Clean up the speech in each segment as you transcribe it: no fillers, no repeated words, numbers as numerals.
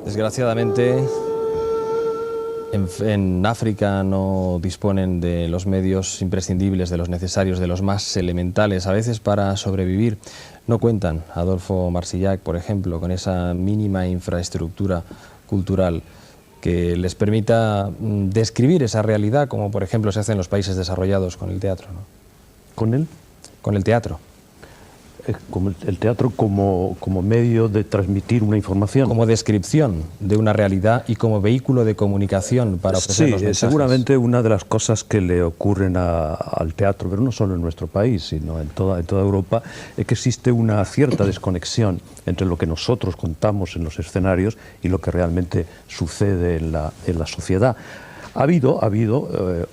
Desgraciadamente, en África no disponen de los medios imprescindibles, de los necesarios, de los más elementales, a veces para sobrevivir. No cuentan, Adolfo Marsillac, por ejemplo, con esa mínima infraestructura cultural que les permita describir esa realidad, como por ejemplo se hace en los países desarrollados con el teatro, ¿no? ¿Con él? Con el teatro. Como el teatro como medio de transmitir una información. Como descripción de una realidad y como vehículo de comunicación para ofrecer los mensajes. Seguramente una de las cosas que le ocurren al teatro, pero no solo en nuestro país, sino en toda Europa, es que existe una cierta desconexión entre lo que nosotros contamos en los escenarios y lo que realmente sucede en la sociedad. Ha habido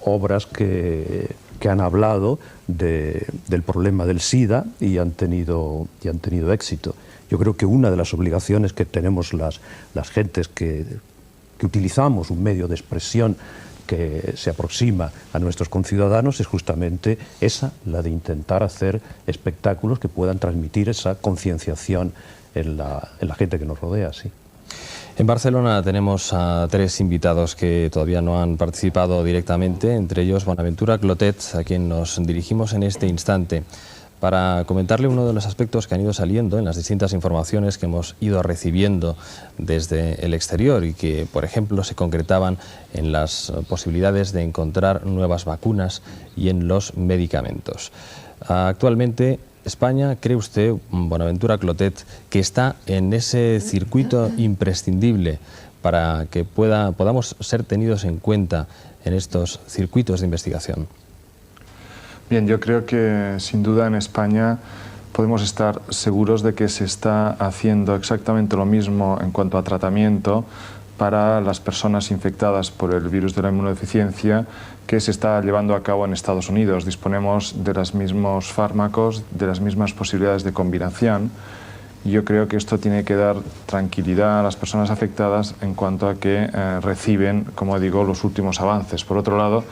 obras que han hablado del problema del SIDA y han tenido éxito. Yo creo que una de las obligaciones que tenemos las gentes que utilizamos un medio de expresión que se aproxima a nuestros conciudadanos es justamente esa, la de intentar hacer espectáculos que puedan transmitir esa concienciación en la gente que nos rodea, sí. En Barcelona tenemos a 3 invitados que todavía no han participado directamente, entre ellos Bonaventura Clotet, a quien nos dirigimos en este instante, para comentarle uno de los aspectos que han ido saliendo en las distintas informaciones que hemos ido recibiendo desde el exterior y que, por ejemplo, se concretaban en las posibilidades de encontrar nuevas vacunas y en los medicamentos. Actualmente, España, ¿cree usted, Bonaventura Clotet, que está en ese circuito imprescindible para que podamos ser tenidos en cuenta en estos circuitos de investigación? Bien, yo creo que sin duda en España podemos estar seguros de que se está haciendo exactamente lo mismo en cuanto a tratamiento para las personas infectadas por el virus de la inmunodeficiencia que se está llevando a cabo en Estados Unidos. Disponemos de los mismos fármacos, de las mismas posibilidades de combinación. Y yo creo que esto tiene que dar tranquilidad a las personas afectadas en cuanto a que reciben, como digo, los últimos avances. Por otro lado,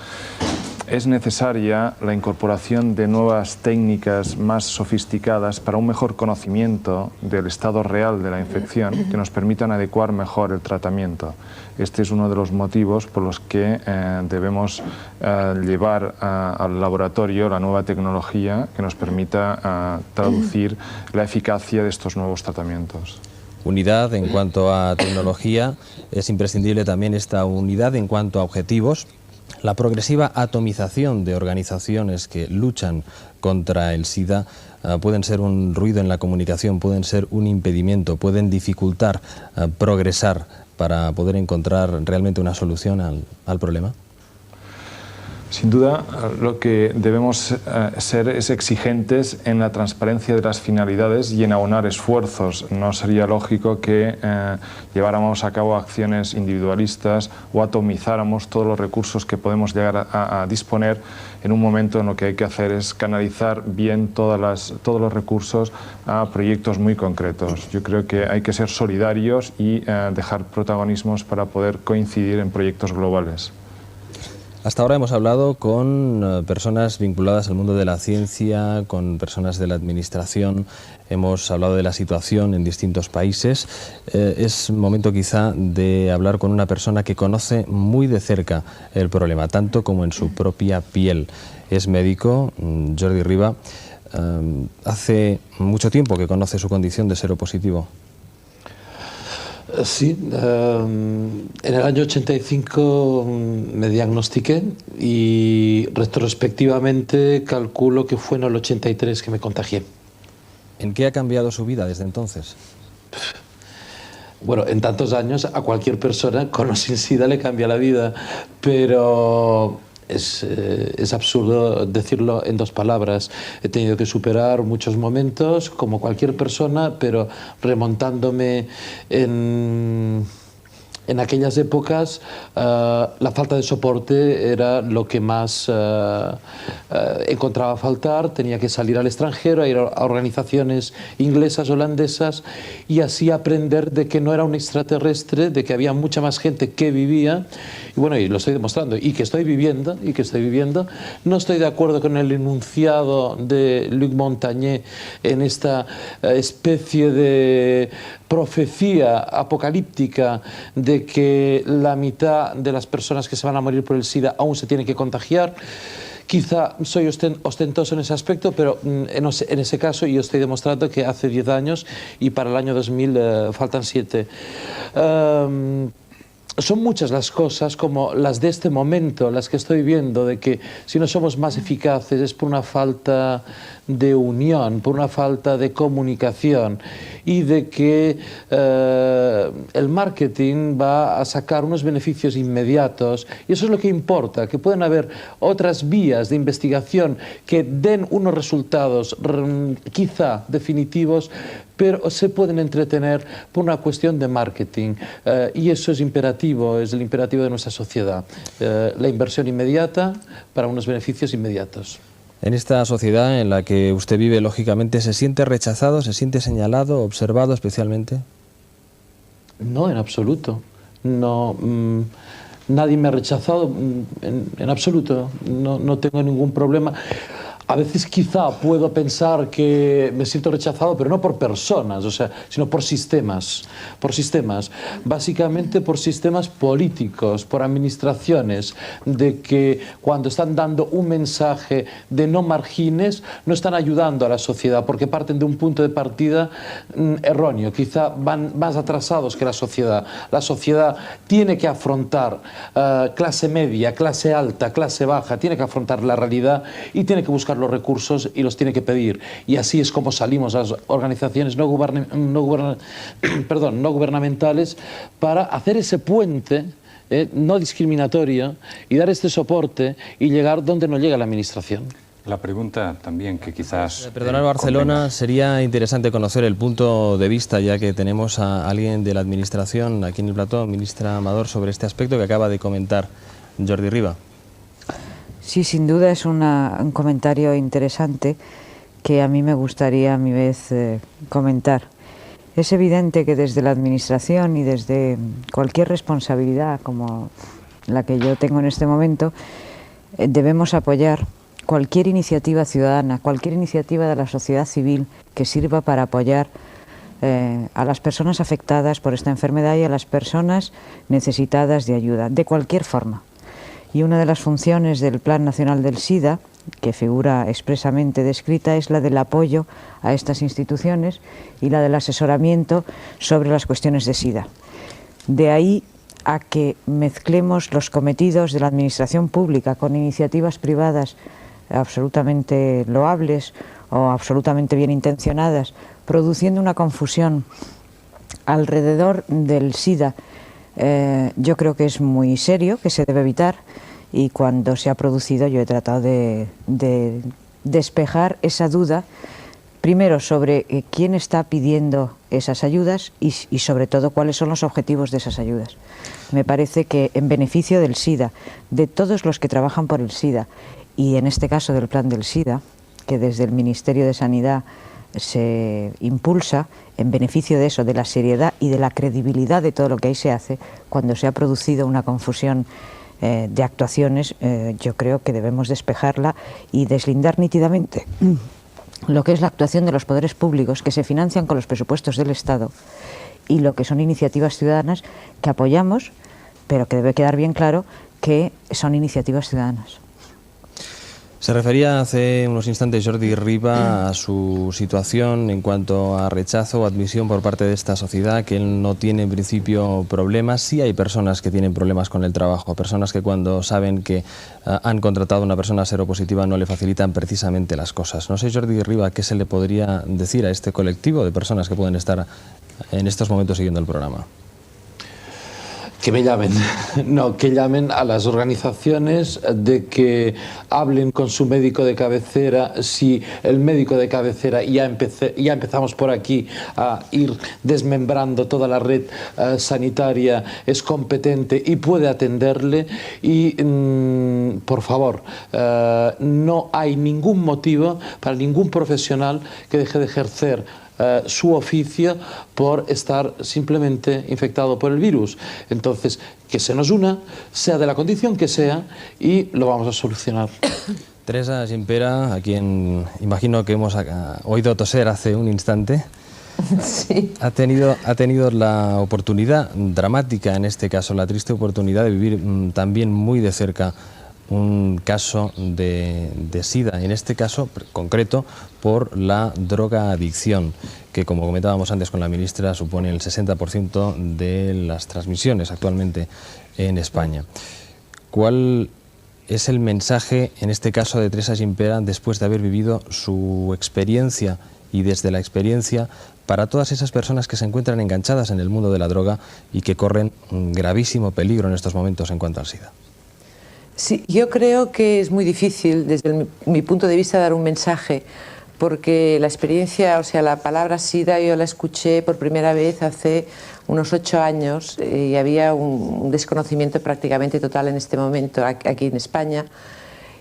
es necesaria la incorporación de nuevas técnicas más sofisticadas para un mejor conocimiento del estado real de la infección que nos permitan adecuar mejor el tratamiento. Este es uno de los motivos por los que debemos llevar al laboratorio la nueva tecnología que nos permita traducir la eficacia de estos nuevos tratamientos. Unidad en cuanto a tecnología, es imprescindible también esta unidad en cuanto a objetivos. La progresiva atomización de organizaciones que luchan contra el SIDA pueden ser un ruido en la comunicación, pueden ser un impedimento, pueden dificultar progresar para poder encontrar realmente una solución al problema. Sin duda, lo que debemos ser es exigentes en la transparencia de las finalidades y en aunar esfuerzos. No sería lógico que lleváramos a cabo acciones individualistas o atomizáramos todos los recursos que podemos llegar a disponer en un momento en lo que hay que hacer es canalizar bien todos los recursos a proyectos muy concretos. Yo creo que hay que ser solidarios y dejar protagonismos para poder coincidir en proyectos globales. Hasta ahora hemos hablado con personas vinculadas al mundo de la ciencia, con personas de la administración, hemos hablado de la situación en distintos países. Es momento quizá de hablar con una persona que conoce muy de cerca el problema, tanto como en su propia piel. Es médico, Jordi Riba. Hace mucho tiempo que conoce su condición de seropositivo. Sí, en el año 85 me diagnostiqué y retrospectivamente calculo que fue en el 83 que me contagié. ¿En qué ha cambiado su vida desde entonces? Bueno, en tantos años a cualquier persona con o sin SIDA le cambia la vida, pero es absurdo decirlo en 2 palabras. He tenido que superar muchos momentos como cualquier persona, pero remontándome en aquellas épocas la falta de soporte era lo que más encontraba a faltar. Tenía que salir al extranjero, a ir a organizaciones inglesas, holandesas, y así aprender de que no era un extraterrestre, de que había mucha más gente que vivía. Y bueno, y lo estoy demostrando, y que estoy viviendo. No estoy de acuerdo con el enunciado de Luc Montagnier en esta especie de profecía apocalíptica de que la mitad de las personas que se van a morir por el SIDA aún se tienen que contagiar. Quizá soy ostentoso en ese aspecto, pero en ese caso yo estoy demostrando que hace 10 años y para el año 2000 faltan 7. Son muchas las cosas, como las de este momento, las que estoy viendo, de que si no somos más eficaces es por una falta de unión, por una falta de comunicación, y de que el marketing va a sacar unos beneficios inmediatos, y eso es lo que importa, que pueden haber otras vías de investigación que den unos resultados quizá definitivos, pero se pueden entretener por una cuestión de marketing, y eso es imperativo, es el imperativo de nuestra sociedad, la inversión inmediata para unos beneficios inmediatos. En esta sociedad en la que usted vive, lógicamente, ¿se siente rechazado, se siente señalado, observado especialmente? No, en absoluto. No, nadie me ha rechazado, en absoluto. No tengo ningún problema. A veces quizá puedo pensar que me siento rechazado, pero no por personas, o sea, sino por sistemas. Básicamente por sistemas políticos, por administraciones, de que cuando están dando un mensaje de no margines, no están ayudando a la sociedad, porque parten de un punto de partida erróneo, quizá van más atrasados que la sociedad. La sociedad tiene que afrontar clase media, clase alta, clase baja, tiene que afrontar la realidad y tiene que buscar los recursos y los tiene que pedir, y así es como salimos a las organizaciones no gubernamentales para hacer ese puente no discriminatorio y dar este soporte y llegar donde no llega la administración. La pregunta también que quizás... Perdonar, Barcelona, sería interesante conocer el punto de vista, ya que tenemos a alguien de la administración aquí en el plató, ministra Amador, sobre este aspecto que acaba de comentar Jordi Riba. Sí, sin duda es un comentario interesante que a mí me gustaría a mi vez comentar. Es evidente que desde la Administración y desde cualquier responsabilidad como la que yo tengo en este momento, debemos apoyar cualquier iniciativa ciudadana, cualquier iniciativa de la sociedad civil que sirva para apoyar a las personas afectadas por esta enfermedad y a las personas necesitadas de ayuda, de cualquier forma. Y una de las funciones del Plan Nacional del SIDA, que figura expresamente descrita, es la del apoyo a estas instituciones y la del asesoramiento sobre las cuestiones de SIDA. De ahí a que mezclemos los cometidos de la administración pública con iniciativas privadas absolutamente loables o absolutamente bien intencionadas, produciendo una confusión alrededor del SIDA. Yo creo que es muy serio, que se debe evitar, y cuando se ha producido yo he tratado de despejar esa duda, primero sobre quién está pidiendo esas ayudas y sobre todo cuáles son los objetivos de esas ayudas. Me parece que en beneficio del SIDA, de todos los que trabajan por el SIDA, y en este caso del Plan del SIDA, que desde el Ministerio de Sanidad se impulsa, en beneficio de eso, de la seriedad y de la credibilidad de todo lo que ahí se hace, cuando se ha producido una confusión de actuaciones, yo creo que debemos despejarla y deslindar nítidamente lo que es la actuación de los poderes públicos que se financian con los presupuestos del Estado y lo que son iniciativas ciudadanas que apoyamos, pero que debe quedar bien claro que son iniciativas ciudadanas. Se refería hace unos instantes Jordi Riba a su situación en cuanto a rechazo o admisión por parte de esta sociedad, que él no tiene en principio problemas. Sí hay personas que tienen problemas con el trabajo, personas que cuando saben que han contratado a una persona seropositiva no le facilitan precisamente las cosas. No sé, Jordi Riba, ¿qué se le podría decir a este colectivo de personas que pueden estar en estos momentos siguiendo el programa? Que me llamen, no, que llamen a las organizaciones, de que hablen con su médico de cabecera. Si el médico de cabecera, ya empezamos por aquí a ir desmembrando toda la red sanitaria, es competente y puede atenderle, y por favor, no hay ningún motivo para ningún profesional que deje de ejercer su oficio por estar simplemente infectado por el virus. Entonces, que se nos una, sea de la condición que sea, y lo vamos a solucionar. Teresa Gimpera, a quien imagino que hemos oído toser hace un instante, Sí. Ha tenido la oportunidad dramática, en este caso, la triste oportunidad de vivir también muy de cerca un caso de SIDA, en este caso concreto por la drogadicción, que como comentábamos antes con la ministra supone el 60% de las transmisiones actualmente en España. ¿Cuál es el mensaje, en este caso, de Teresa Gimpera después de haber vivido su experiencia y desde la experiencia para todas esas personas que se encuentran enganchadas en el mundo de la droga y que corren un gravísimo peligro en estos momentos en cuanto al SIDA? Sí, yo creo que es muy difícil desde mi punto de vista dar un mensaje, porque la experiencia, o sea, la palabra SIDA yo la escuché por primera vez hace unos 8 años y había un desconocimiento prácticamente total en este momento aquí en España.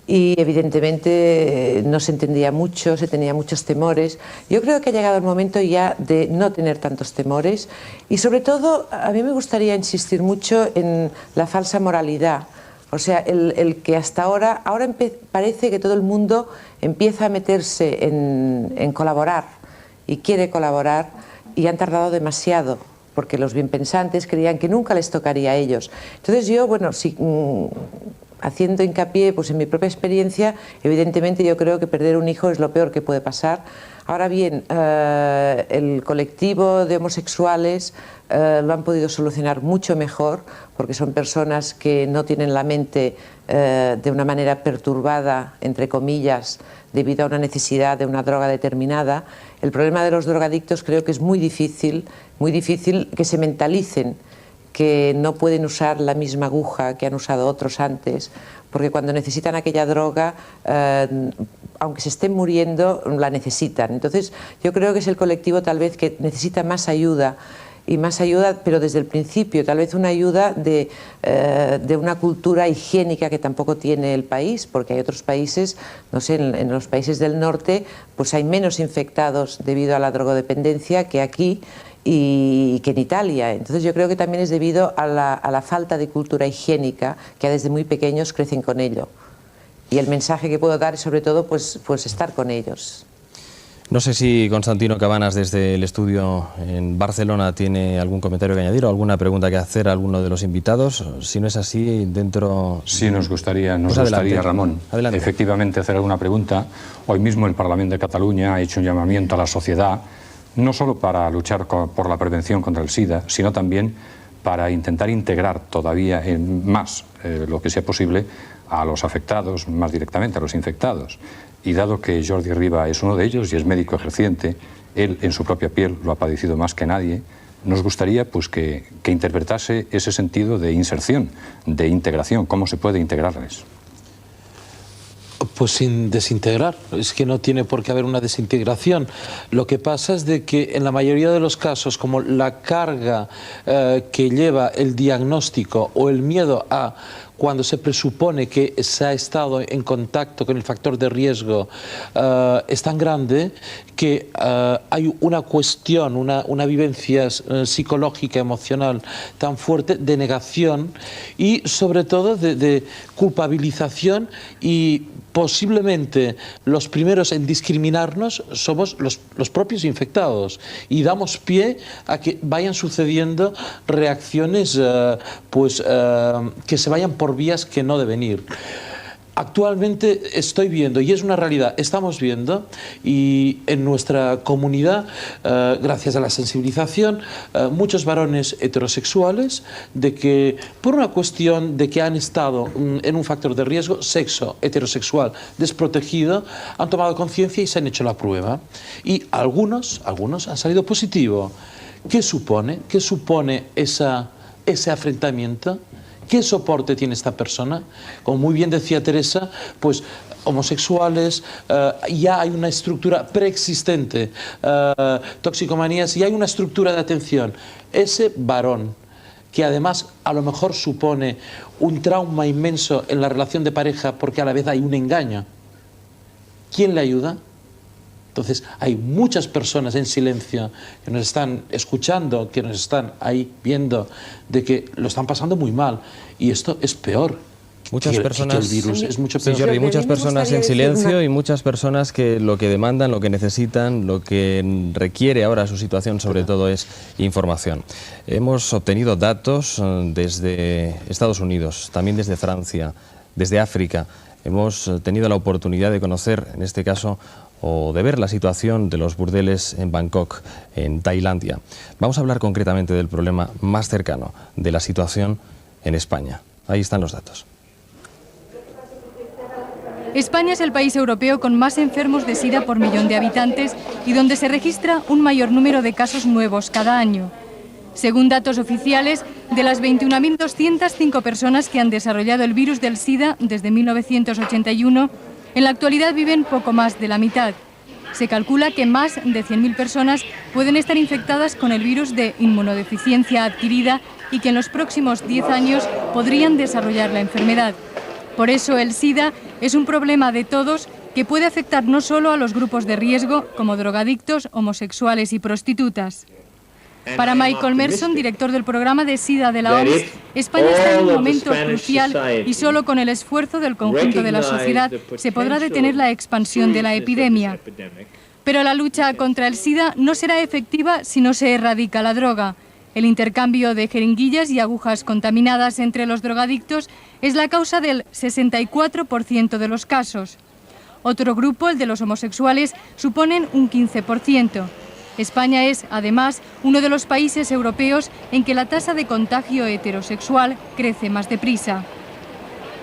Y evidentemente no se entendía mucho, se tenía muchos temores. Yo creo que ha llegado el momento ya de no tener tantos temores y sobre todo a mí me gustaría insistir mucho en la falsa moralidad. O sea, el que hasta ahora parece que todo el mundo empieza a meterse en colaborar y quiere colaborar y han tardado demasiado porque los bienpensantes creían que nunca les tocaría a ellos. Entonces yo, bueno, si... haciendo hincapié pues, en mi propia experiencia, evidentemente yo creo que perder un hijo es lo peor que puede pasar. Ahora bien, el colectivo de homosexuales lo han podido solucionar mucho mejor, porque son personas que no tienen la mente de una manera perturbada, entre comillas, debido a una necesidad de una droga determinada. El problema de los drogadictos creo que es muy difícil que se mentalicen que no pueden usar la misma aguja que han usado otros antes, porque cuando necesitan aquella droga, aunque se estén muriendo, la necesitan. Entonces, yo creo que es el colectivo tal vez que necesita más ayuda, pero desde el principio, tal vez una ayuda de una cultura higiénica que tampoco tiene el país, porque hay otros países, no sé, en los países del norte, pues hay menos infectados debido a la drogodependencia que aquí, y que en Italia. Entonces yo creo que también es debido a la falta de cultura higiénica, que desde muy pequeños crecen con ello. Y el mensaje que puedo dar es sobre todo pues estar con ellos. No sé si Constantino Cabanas desde el estudio en Barcelona tiene algún comentario que añadir o alguna pregunta que hacer a alguno de los invitados. Si no es así, dentro... Sí, nos gustaría, Ramón, adelante. Efectivamente hacer alguna pregunta. Hoy mismo el Parlamento de Cataluña ha hecho un llamamiento a la sociedad, no solo para luchar por la prevención contra el SIDA, sino también para intentar integrar todavía más lo que sea posible a los afectados, más directamente a los infectados. Y dado que Jordi Riba es uno de ellos y es médico ejerciente, él en su propia piel lo ha padecido más que nadie, nos gustaría pues, que interpretase ese sentido de inserción, de integración, cómo se puede integrarles. Pues sin desintegrar, es que no tiene por qué haber una desintegración. Lo que pasa es de que en la mayoría de los casos, como la carga que lleva el diagnóstico o el miedo a cuando se presupone que se ha estado en contacto con el factor de riesgo es tan grande que hay una cuestión, una vivencia psicológica, emocional tan fuerte de negación y sobre todo de culpabilización, y posiblemente los primeros en discriminarnos somos los propios infectados, y damos pie a que vayan sucediendo reacciones que se vayan por vías que no deben ir. Actualmente estoy viendo, y es una realidad, estamos viendo, y en nuestra comunidad, gracias a la sensibilización, muchos varones heterosexuales, de que por una cuestión de que han estado en un factor de riesgo, sexo heterosexual desprotegido, han tomado conciencia y se han hecho la prueba. Y algunos han salido positivo. ¿Qué supone? ¿Qué supone ese afrentamiento? ¿Qué soporte tiene esta persona? Como muy bien decía Teresa, pues homosexuales, ya hay una estructura preexistente, toxicomanías, y hay una estructura de atención. Ese varón, que además a lo mejor supone un trauma inmenso en la relación de pareja porque a la vez hay un engaño, ¿quién le ayuda? Entonces hay muchas personas en silencio que nos están escuchando, que nos están ahí viendo, de que lo están pasando muy mal. Y esto es peor Muchas personas, que el virus es mucho sí, peor. Jordi, muchas A mí me personas gustaría en decir silencio una- y muchas personas que lo que demandan, lo que necesitan, lo que requiere ahora su situación sobre todo es información. Hemos obtenido datos desde Estados Unidos, también desde Francia, desde África. Hemos tenido la oportunidad de conocer, en este caso, o de ver la situación de los burdeles en Bangkok, en Tailandia. Vamos a hablar concretamente del problema más cercano, de la situación en España. Ahí están los datos. España es el país europeo con más enfermos de SIDA por millón de habitantes y donde se registra un mayor número de casos nuevos cada año. Según datos oficiales, de las 21.205 personas que han desarrollado el virus del SIDA desde 1981, en la actualidad viven poco más de la mitad. Se calcula que más de 100.000 personas pueden estar infectadas con el virus de inmunodeficiencia adquirida y que en los próximos 10 años podrían desarrollar la enfermedad. Por eso el SIDA es un problema de todos que puede afectar no solo a los grupos de riesgo como drogadictos, homosexuales y prostitutas. Para Michael Merson, director del programa de SIDA de la OMS, España está en un momento crucial y solo con el esfuerzo del conjunto de la sociedad se podrá detener la expansión de la epidemia. Pero la lucha contra el SIDA no será efectiva si no se erradica la droga. El intercambio de jeringuillas y agujas contaminadas entre los drogadictos es la causa del 64% de los casos. Otro grupo, el de los homosexuales, suponen un 15%. España es, además, uno de los países europeos en que la tasa de contagio heterosexual crece más deprisa.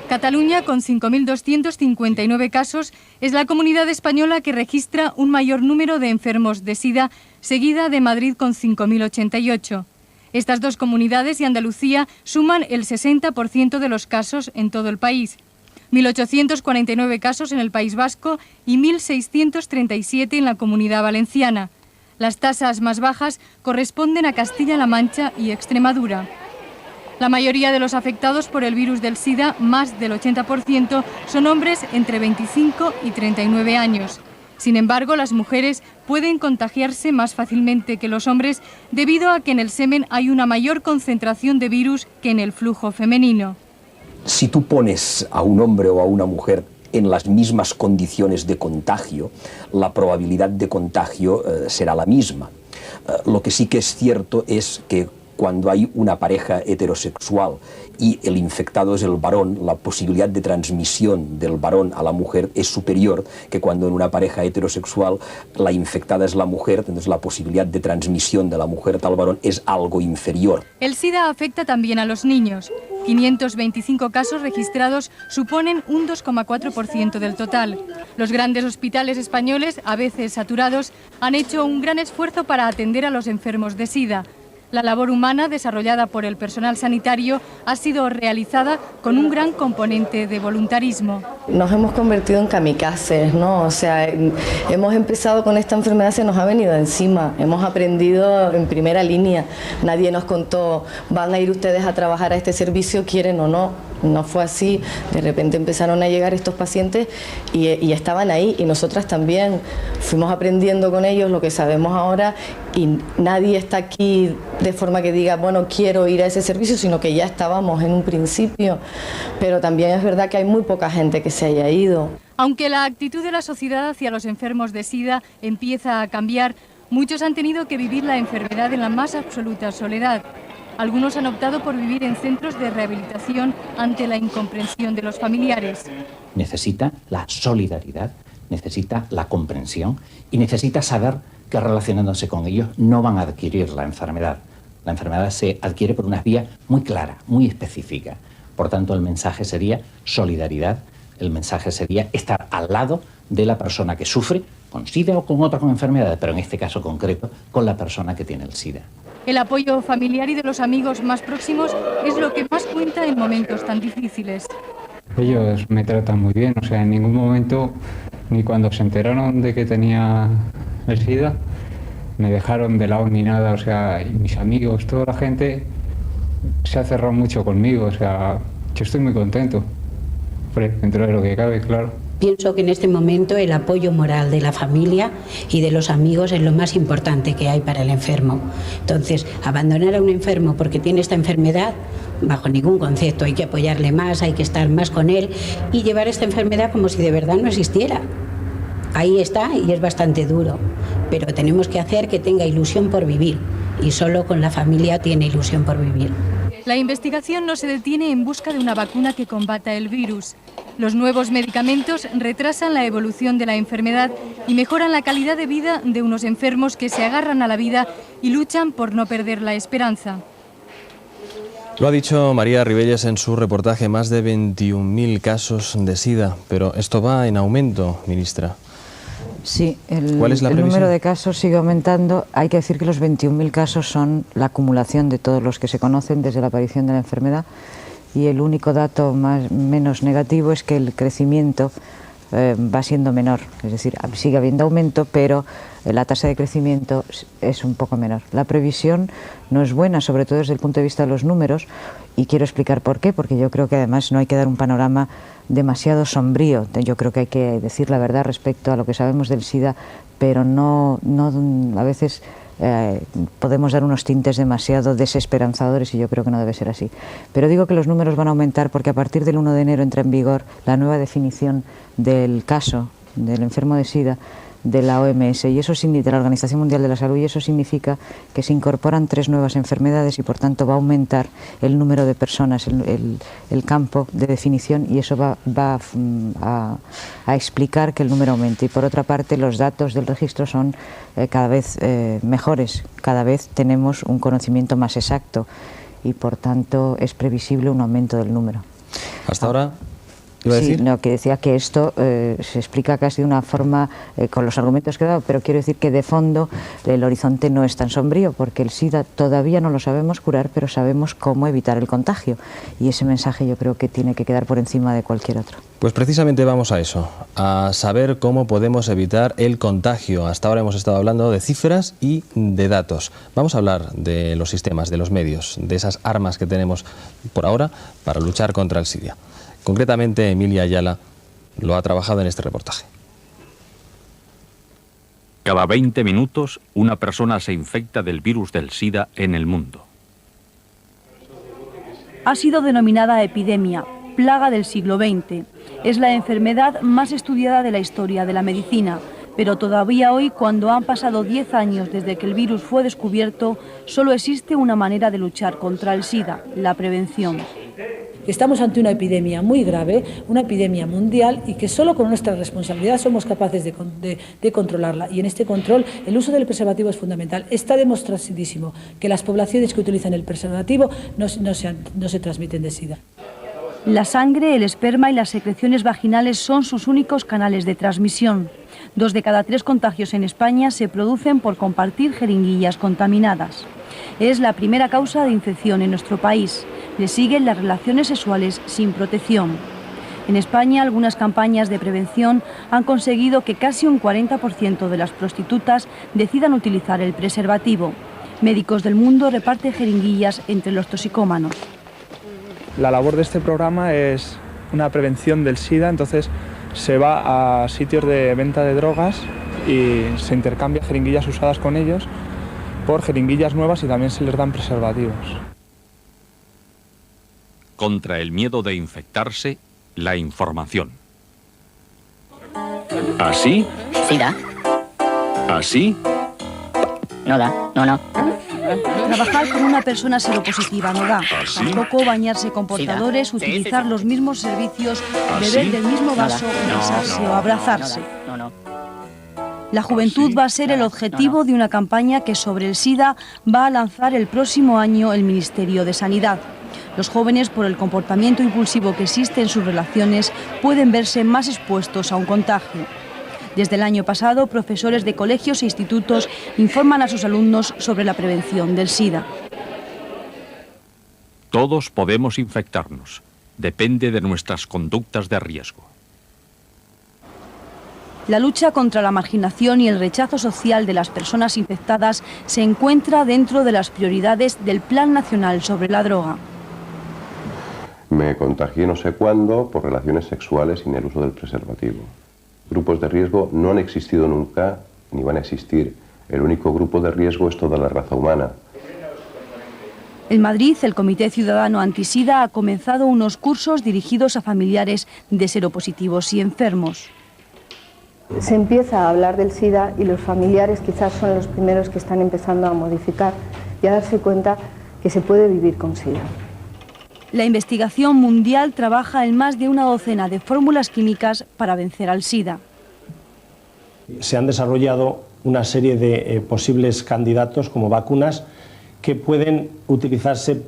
Cataluña, con 5.259 casos, es la comunidad española que registra un mayor número de enfermos de SIDA, seguida de Madrid con 5.088. Estas dos comunidades y Andalucía suman el 60% de los casos en todo el país. 1.849 casos en el País Vasco y 1.637 en la Comunidad Valenciana. Las tasas más bajas corresponden a Castilla-La Mancha y Extremadura. La mayoría de los afectados por el virus del SIDA, más del 80%, son hombres entre 25 y 39 años. Sin embargo, las mujeres pueden contagiarse más fácilmente que los hombres debido a que en el semen hay una mayor concentración de virus que en el flujo femenino. Si tú pones a un hombre o a una mujer en las mismas condiciones de contagio, la probabilidad de contagio será la misma. Lo que sí que es cierto es que cuando hay una pareja heterosexual y el infectado es el varón, la posibilidad de transmisión del varón a la mujer es superior que cuando en una pareja heterosexual la infectada es la mujer, entonces la posibilidad de transmisión de la mujer al varón es algo inferior. El SIDA afecta también a los niños. 525 casos registrados suponen un 2,4% del total. Los grandes hospitales españoles, a veces saturados, han hecho un gran esfuerzo para atender a los enfermos de SIDA. La labor humana desarrollada por el personal sanitario ha sido realizada con un gran componente de voluntarismo. Nos hemos convertido en kamikazes, ¿no? O sea, hemos empezado con esta enfermedad, se nos ha venido encima, hemos aprendido en primera línea. Nadie nos contó, van a ir ustedes a trabajar a este servicio, quieren o no. No fue así, de repente empezaron a llegar estos pacientes y estaban ahí y nosotras también fuimos aprendiendo con ellos lo que sabemos ahora y nadie está aquí de forma que diga, bueno, quiero ir a ese servicio, sino que ya estábamos en un principio, pero también es verdad que hay muy poca gente que se haya ido. Aunque la actitud de la sociedad hacia los enfermos de SIDA empieza a cambiar, muchos han tenido que vivir la enfermedad en la más absoluta soledad. Algunos han optado por vivir en centros de rehabilitación ante la incomprensión de los familiares. Necesita la solidaridad, necesita la comprensión y necesita saber que relacionándose con ellos no van a adquirir la enfermedad. La enfermedad se adquiere por unas vías muy claras, muy específicas. Por tanto, el mensaje sería solidaridad, el mensaje sería estar al lado de la persona que sufre con SIDA o con otras enfermedades, pero en este caso concreto con la persona que tiene el SIDA. El apoyo familiar y de los amigos más próximos es lo que más cuenta en momentos tan difíciles. Ellos me tratan muy bien, o sea, en ningún momento, ni cuando se enteraron de que tenía el SIDA, me dejaron de lado ni nada, o sea, y mis amigos, toda la gente se ha cerrado mucho conmigo, o sea, yo estoy muy contento, dentro de lo que cabe, claro. Pienso que en este momento el apoyo moral de la familia y de los amigos es lo más importante que hay para el enfermo. Entonces, abandonar a un enfermo porque tiene esta enfermedad, bajo ningún concepto. Hay que apoyarle más, hay que estar más con él y llevar esta enfermedad como si de verdad no existiera. Ahí está y es bastante duro, pero tenemos que hacer que tenga ilusión por vivir y solo con la familia tiene ilusión por vivir. La investigación no se detiene en busca de una vacuna que combata el virus. Los nuevos medicamentos retrasan la evolución de la enfermedad y mejoran la calidad de vida de unos enfermos que se agarran a la vida y luchan por no perder la esperanza. Lo ha dicho María Ribelles en su reportaje, más de 21.000 casos de SIDA, pero esto va en aumento, ministra. Sí, el previsión? número de casos sigue aumentando. Hay que decir que los 21.000 casos son la acumulación de todos los que se conocen desde la aparición de la enfermedad, y el único dato menos negativo es que el crecimiento va siendo menor, es decir, sigue habiendo aumento, pero la tasa de crecimiento es un poco menor. La previsión no es buena, sobre todo desde el punto de vista de los números, y quiero explicar por qué, porque yo creo que además no hay que dar un panorama demasiado sombrío. Yo creo que hay que decir la verdad respecto a lo que sabemos del SIDA, pero no a veces podemos dar unos tintes demasiado desesperanzadores, y yo creo que no debe ser así. Pero digo que los números van a aumentar porque a partir del 1 de enero entra en vigor la nueva definición del caso del enfermo de SIDA de la OMS, y eso significa, de la Organización Mundial de la Salud, y eso significa que se incorporan 3 nuevas enfermedades y por tanto va a aumentar el número de personas, el campo de definición, y eso va a explicar que el número aumente. Y por otra parte, los datos del registro son cada vez mejores, cada vez tenemos un conocimiento más exacto y por tanto es previsible un aumento del número. Hasta ahora... ¿Iba a decir? Sí, no, que decía que esto se explica casi de una forma con los argumentos que he dado, pero quiero decir que de fondo el horizonte no es tan sombrío, porque el SIDA todavía no lo sabemos curar, pero sabemos cómo evitar el contagio, y ese mensaje yo creo que tiene que quedar por encima de cualquier otro. Pues precisamente vamos a eso, a saber cómo podemos evitar el contagio. Hasta ahora hemos estado hablando de cifras y de datos. Vamos a hablar de los sistemas, de los medios, de esas armas que tenemos por ahora para luchar contra el SIDA. Concretamente, Emilia Ayala lo ha trabajado en este reportaje. Cada 20 minutos, una persona se infecta del virus del SIDA en el mundo. Ha sido denominada epidemia, plaga del siglo XX. Es la enfermedad más estudiada de la historia de la medicina, pero todavía hoy, cuando han pasado 10 años desde que el virus fue descubierto, solo existe una manera de luchar contra el SIDA: la prevención. Estamos ante una epidemia muy grave, una epidemia mundial, y que solo con nuestra responsabilidad somos capaces de controlarla. Y en este control el uso del preservativo es fundamental. Está demostradísimo que las poblaciones que utilizan el preservativo no se transmiten de SIDA. La sangre, el esperma y las secreciones vaginales son sus únicos canales de transmisión. 2 de cada 3 contagios en España se producen por compartir jeringuillas contaminadas. Es la primera causa de infección en nuestro país. Le siguen las relaciones sexuales sin protección. En España, algunas campañas de prevención han conseguido que casi un 40% de las prostitutas decidan utilizar el preservativo. Médicos del Mundo reparten jeringuillas entre los toxicómanos. La labor de este programa es una prevención del SIDA, entonces se va a sitios de venta de drogas y se intercambia jeringuillas usadas con ellos por jeringuillas nuevas, y también se les dan preservativos. Contra el miedo de infectarse, la información. ¿Así? Sí da. ¿Así? No da, no. Trabajar con una persona seropositiva no da. ¿Así? Tampoco bañarse con portadores, utilizar los mismos servicios, beber del mismo vaso, besarse o abrazarse. No. La juventud va a ser el objetivo de una campaña que sobre el SIDA va a lanzar el próximo año el Ministerio de Sanidad. Los jóvenes, por el comportamiento impulsivo que existe en sus relaciones, pueden verse más expuestos a un contagio. Desde el año pasado, profesores de colegios e institutos informan a sus alumnos sobre la prevención del SIDA. Todos podemos infectarnos. Depende de nuestras conductas de riesgo. La lucha contra la marginación y el rechazo social de las personas infectadas se encuentra dentro de las prioridades del Plan Nacional sobre la Droga. Me contagié no sé cuándo por relaciones sexuales sin el uso del preservativo. Grupos de riesgo no han existido nunca, ni van a existir. El único grupo de riesgo es toda la raza humana. En Madrid, el Comité Ciudadano Antisida ha comenzado unos cursos dirigidos a familiares de seropositivos y enfermos. Se empieza a hablar del SIDA y los familiares quizás son los primeros que están empezando a modificar y a darse cuenta que se puede vivir con SIDA. La investigación mundial trabaja en más de una docena de fórmulas químicas para vencer al SIDA. Se han desarrollado una serie de posibles candidatos como vacunas que pueden utilizarse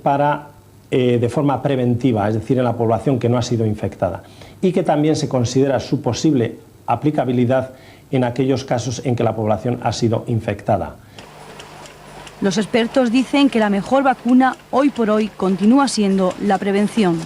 de forma preventiva, es decir, en la población que no ha sido infectada, y que también se considera su posible aplicabilidad en aquellos casos en que la población ha sido infectada. Los expertos dicen que la mejor vacuna hoy por hoy continúa siendo la prevención.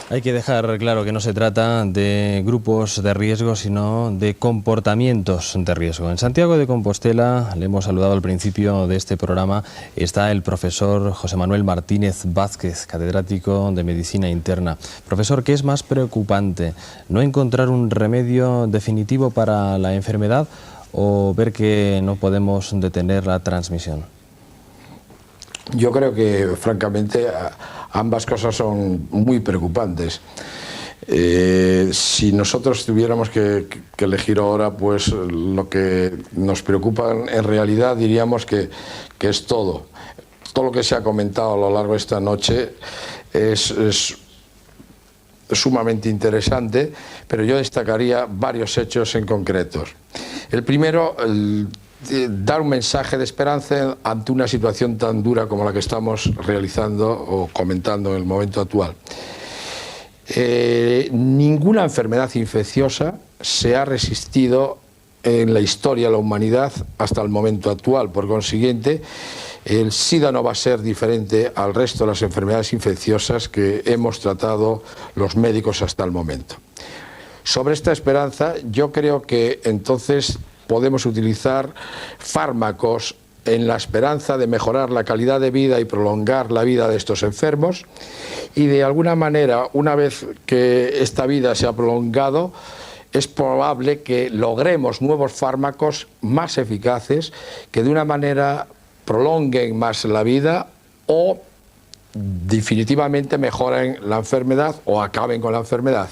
Hay que dejar claro que no se trata de grupos de riesgo, sino de comportamientos de riesgo. En Santiago de Compostela, le hemos saludado al principio de este programa, está el profesor José Manuel Martínez Vázquez, catedrático de Medicina Interna. Profesor, ¿qué es más preocupante? ¿No encontrar un remedio definitivo para la enfermedad o ver que no podemos detener la transmisión? Yo creo que, francamente, ambas cosas son muy preocupantes. Si nosotros tuviéramos que elegir ahora, pues lo que nos preocupa en realidad diríamos que es todo. Todo lo que se ha comentado a lo largo de esta noche es sumamente interesante, pero yo destacaría varios hechos en concretos. El primero, dar un mensaje de esperanza ante una situación tan dura como la que estamos realizando o comentando en el momento actual. Ninguna enfermedad infecciosa se ha resistido en la historia de la humanidad hasta el momento actual. Por consiguiente, el SIDA no va a ser diferente al resto de las enfermedades infecciosas que hemos tratado los médicos hasta el momento. Sobre esta esperanza, yo creo que entonces podemos utilizar fármacos en la esperanza de mejorar la calidad de vida y prolongar la vida de estos enfermos, y de alguna manera, una vez que esta vida se ha prolongado, es probable que logremos nuevos fármacos más eficaces que de una manera prolonguen más la vida o definitivamente mejoren la enfermedad o acaben con la enfermedad.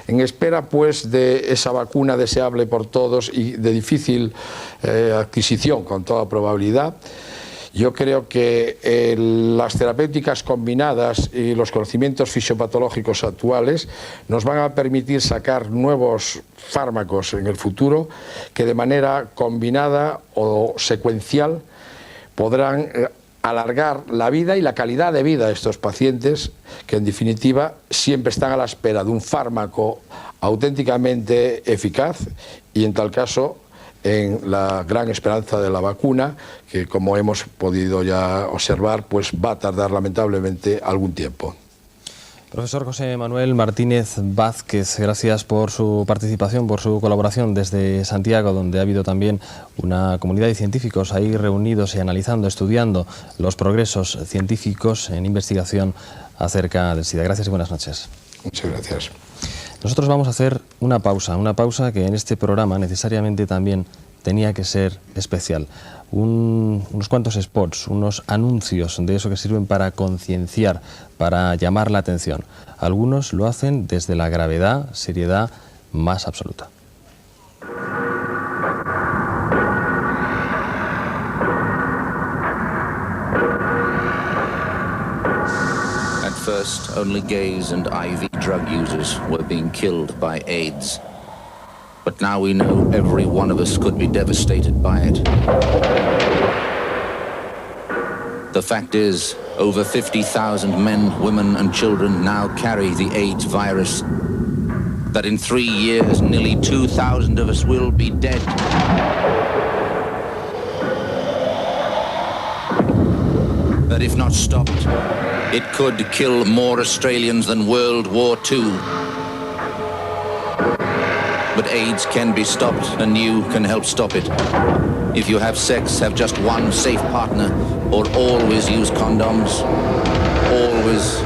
En espera, pues, de esa vacuna deseable por todos y de difícil adquisición, con toda probabilidad, yo creo que las terapéuticas combinadas y los conocimientos fisiopatológicos actuales nos van a permitir sacar nuevos fármacos en el futuro que de manera combinada o secuencial podrán alargar la vida y la calidad de vida de estos pacientes, que en definitiva siempre están a la espera de un fármaco auténticamente eficaz y, en tal caso, en la gran esperanza de la vacuna, que, como hemos podido ya observar, pues va a tardar lamentablemente algún tiempo. Profesor José Manuel Martínez Vázquez, gracias por su participación, por su colaboración desde Santiago, donde ha habido también una comunidad de científicos ahí reunidos y analizando, estudiando los progresos científicos en investigación acerca del SIDA. Gracias y buenas noches. Muchas gracias. Nosotros vamos a hacer una pausa que en este programa necesariamente también tenía que ser especial. Unos cuantos spots, unos anuncios de eso que sirven para concienciar, para llamar la atención. Algunos lo hacen desde la gravedad, seriedad más absoluta. At first, only gays and IV drug users were being killed by AIDS. But now we know every one of us could be devastated by it. The fact is, over 50,000 men, women and children now carry the AIDS virus. That in 3 years, nearly 2,000 of us will be dead. That if not stopped, it could kill more Australians than World War II. But AIDS can be stopped, and you can help stop it. If you have sex, have just one safe partner, or always use condoms. always.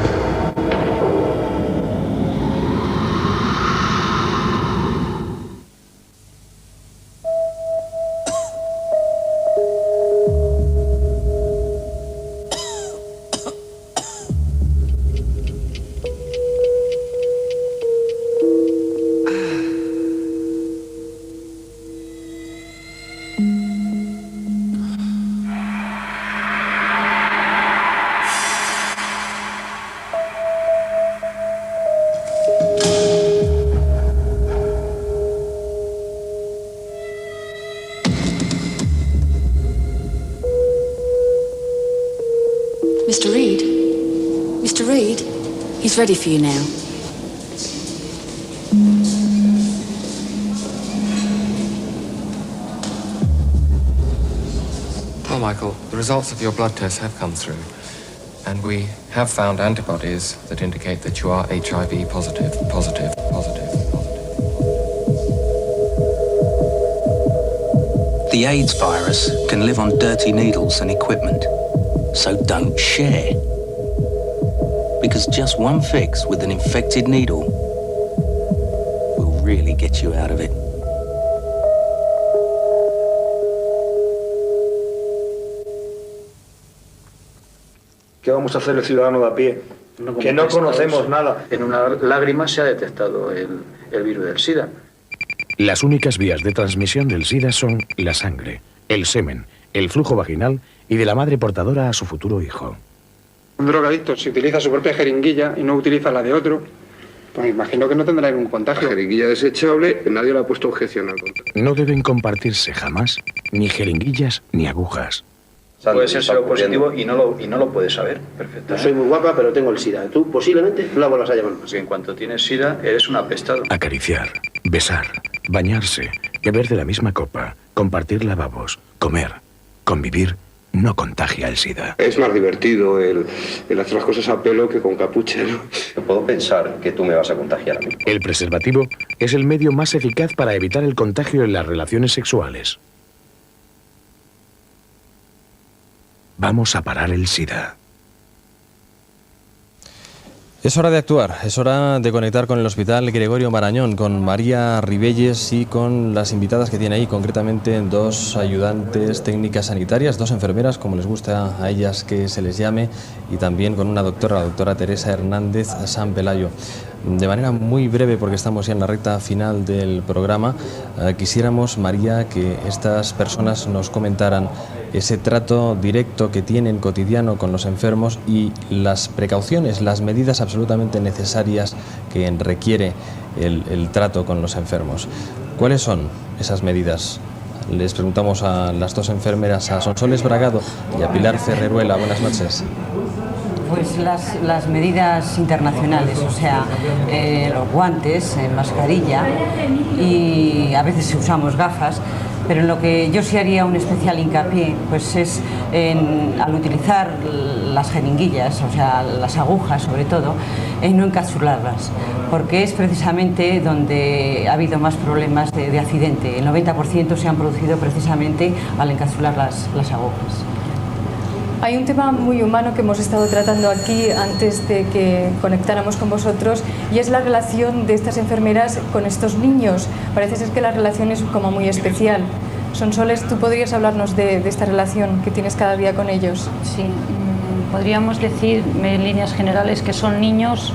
Mr. Reed? Mr. Reed? He's ready for you now. Well, Michael, the results of your blood tests have come through, and we have found antibodies that indicate that you are HIV positive. The AIDS virus can live on dirty needles and equipment. So don't share. Because just one fix with an infected needle will really get you out of it. ¿Qué vamos a hacer el ciudadano de a pie? Que no conocemos nada. En una lágrima se ha detectado el virus del SIDA. Las únicas vías de transmisión del SIDA son la sangre, el semen, el flujo vaginal y de la madre portadora a su futuro hijo. Un drogadicto, si utiliza su propia jeringuilla y no utiliza la de otro, pues imagino que no tendrá ningún contagio. La jeringuilla desechable, nadie le ha puesto objeción al contagio. No deben compartirse jamás ni jeringuillas ni agujas. Puede ser seropositivo y no lo puedes saber perfectamente. No soy muy guapa, pero tengo el SIDA. Tú posiblemente no la vuelvas a llamar más. Porque en cuanto tienes SIDA, eres un apestado. Acariciar, besar, bañarse, beber de la misma copa, compartir lavabos, comer, convivir, no contagia el SIDA. Es más divertido el hacer las cosas a pelo que con capucha, ¿no? Yo puedo pensar que tú me vas a contagiar a mí. El preservativo es el medio más eficaz para evitar el contagio en las relaciones sexuales. Vamos a parar el SIDA. Es hora de actuar, es hora de conectar con el Hospital Gregorio Marañón, con María Ribelles y con las invitadas que tiene ahí, concretamente dos ayudantes técnicas sanitarias, dos enfermeras, como les gusta a ellas que se les llame, y también con una doctora, la doctora Teresa Hernández Sampelayo. De manera muy breve, porque estamos ya en la recta final del programa, quisiéramos, María, que estas personas nos comentaran ese trato directo que tienen cotidiano con los enfermos y las precauciones, las medidas absolutamente necesarias que requiere el trato con los enfermos. ¿Cuáles son esas medidas? Les preguntamos a las dos enfermeras, a Sonsoles Bragado y a Pilar Ferreruela. Buenas noches. Pues las medidas internacionales, o sea, los guantes, mascarilla y a veces usamos gafas, pero en lo que yo sí haría un especial hincapié pues es al utilizar las jeringuillas, o sea, las agujas sobre todo, en no encapsularlas, porque es precisamente donde ha habido más problemas de accidente. El 90% se han producido precisamente al encapsular las agujas. Hay un tema muy humano que hemos estado tratando aquí antes de que conectáramos con vosotros y es la relación de estas enfermeras con estos niños. Parece ser que la relación es como muy especial. Sonsoles, ¿tú podrías hablarnos de esta relación que tienes cada día con ellos? Sí, podríamos decir en líneas generales que son niños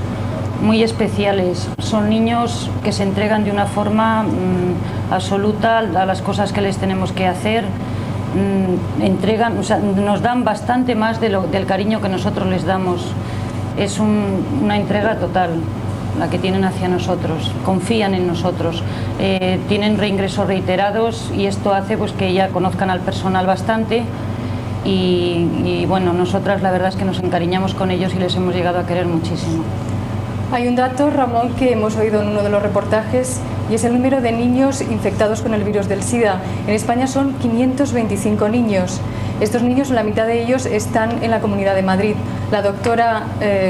muy especiales. Son niños que se entregan de una forma absoluta a las cosas que les tenemos que hacer. Entregan, o sea, nos dan bastante más del cariño que nosotros les damos. Es una entrega total la que tienen hacia nosotros, confían en nosotros, tienen reingresos reiterados y esto hace pues que ya conozcan al personal bastante y bueno, nosotras la verdad es que nos encariñamos con ellos y les hemos llegado a querer muchísimo. Hay un dato, Ramón, que hemos oído en uno de los reportajes y es el número de niños infectados con el virus del SIDA. En España son 525 niños. Estos niños, la mitad de ellos están en la Comunidad de Madrid. La doctora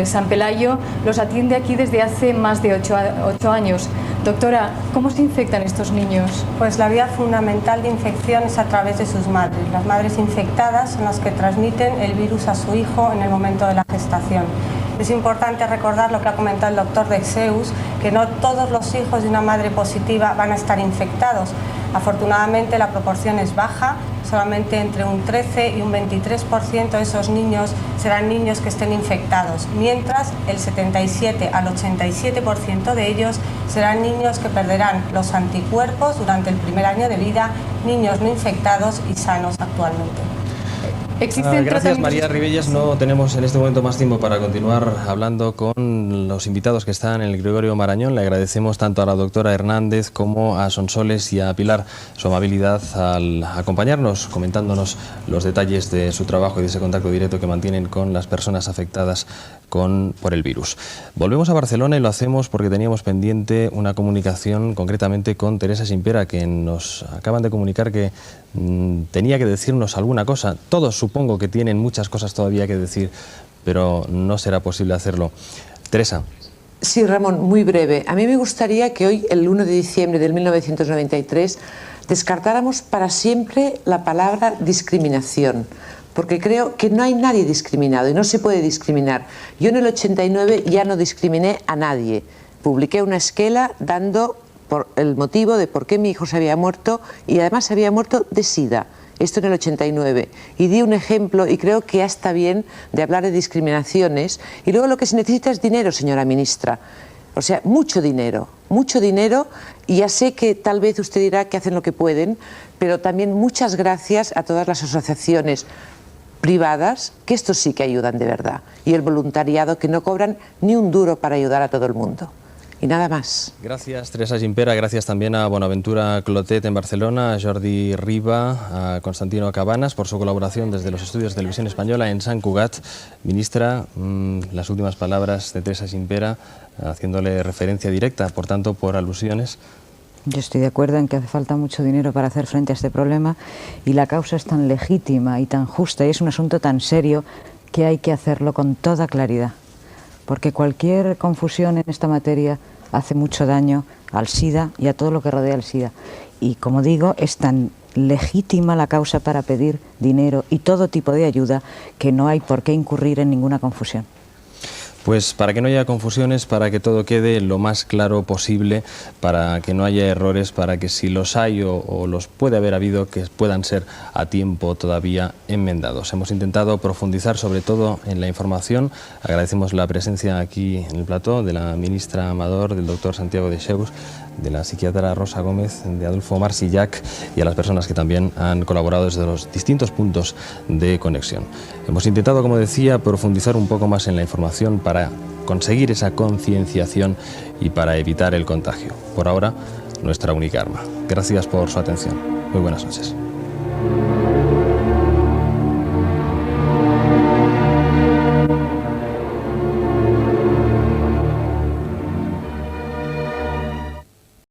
Sampelayo los atiende aquí desde hace más de 8 años. Doctora, ¿cómo se infectan estos niños? Pues la vía fundamental de infección es a través de sus madres. Las madres infectadas son las que transmiten el virus a su hijo en el momento de la gestación. Es importante recordar lo que ha comentado el doctor Dexeus, que no todos los hijos de una madre positiva van a estar infectados. Afortunadamente la proporción es baja, solamente entre un 13 y un 23% de esos niños serán niños que estén infectados, mientras el 77 al 87% de ellos serán niños que perderán los anticuerpos durante el primer año de vida, niños no infectados y sanos actualmente. Gracias, María Ribelles. No tenemos en este momento más tiempo para continuar hablando con los invitados que están en el Gregorio Marañón. Le agradecemos tanto a la doctora Hernández como a Sonsoles y a Pilar su amabilidad al acompañarnos, comentándonos los detalles de su trabajo y de ese contacto directo que mantienen con las personas afectadas por el virus. Volvemos a Barcelona y lo hacemos porque teníamos pendiente una comunicación concretamente con Teresa Gimpera, que nos acaban de comunicar que tenía que decirnos alguna cosa. Todos supongo que tienen muchas cosas todavía que decir, pero no será posible hacerlo. Teresa. Sí, Ramón, muy breve. A mí me gustaría que hoy, el 1 de diciembre de 1993, descartáramos para siempre la palabra discriminación, porque creo que no hay nadie discriminado y no se puede discriminar. Yo en el 89 ya no discriminé a nadie. Publiqué una esquela dando por el motivo de por qué mi hijo se había muerto, y además se había muerto de SIDA. Esto en el 89, y di un ejemplo, y creo que ya está bien de hablar de discriminaciones. Y luego lo que se necesita es dinero, señora ministra, o sea, mucho dinero, y ya sé que tal vez usted dirá que hacen lo que pueden, pero también muchas gracias a todas las asociaciones privadas, que esto sí que ayudan de verdad, y el voluntariado, que no cobran ni un duro para ayudar a todo el mundo. Y nada más. Gracias, Teresa Gimpera. Gracias también a Bonaventura Clotet en Barcelona, a Jordi Riba, a Constantino Cabanas por su colaboración desde los estudios de Televisión Española en Sant Cugat. Ministra, las últimas palabras de Teresa Gimpera, haciéndole referencia directa, por tanto, por alusiones. Yo estoy de acuerdo en que hace falta mucho dinero para hacer frente a este problema, y la causa es tan legítima y tan justa, y es un asunto tan serio, que hay que hacerlo con toda claridad. Porque cualquier confusión en esta materia hace mucho daño al SIDA y a todo lo que rodea al SIDA. Y como digo, es tan legítima la causa para pedir dinero y todo tipo de ayuda que no hay por qué incurrir en ninguna confusión. Pues para que no haya confusiones, para que todo quede lo más claro posible, para que no haya errores, para que si los hay o los puede haber habido, que puedan ser a tiempo todavía enmendados. Hemos intentado profundizar sobre todo en la información. Agradecemos la presencia aquí en el plató de la ministra Amador, del doctor Santiago Dexeus, de la psiquiatra Rosa Gómez, de Adolfo Marsillac, y a las personas que también han colaborado desde los distintos puntos de conexión. Hemos intentado, como decía, profundizar un poco más en la información para conseguir esa concienciación y para evitar el contagio. Por ahora, nuestra única arma. Gracias por su atención. Muy buenas noches.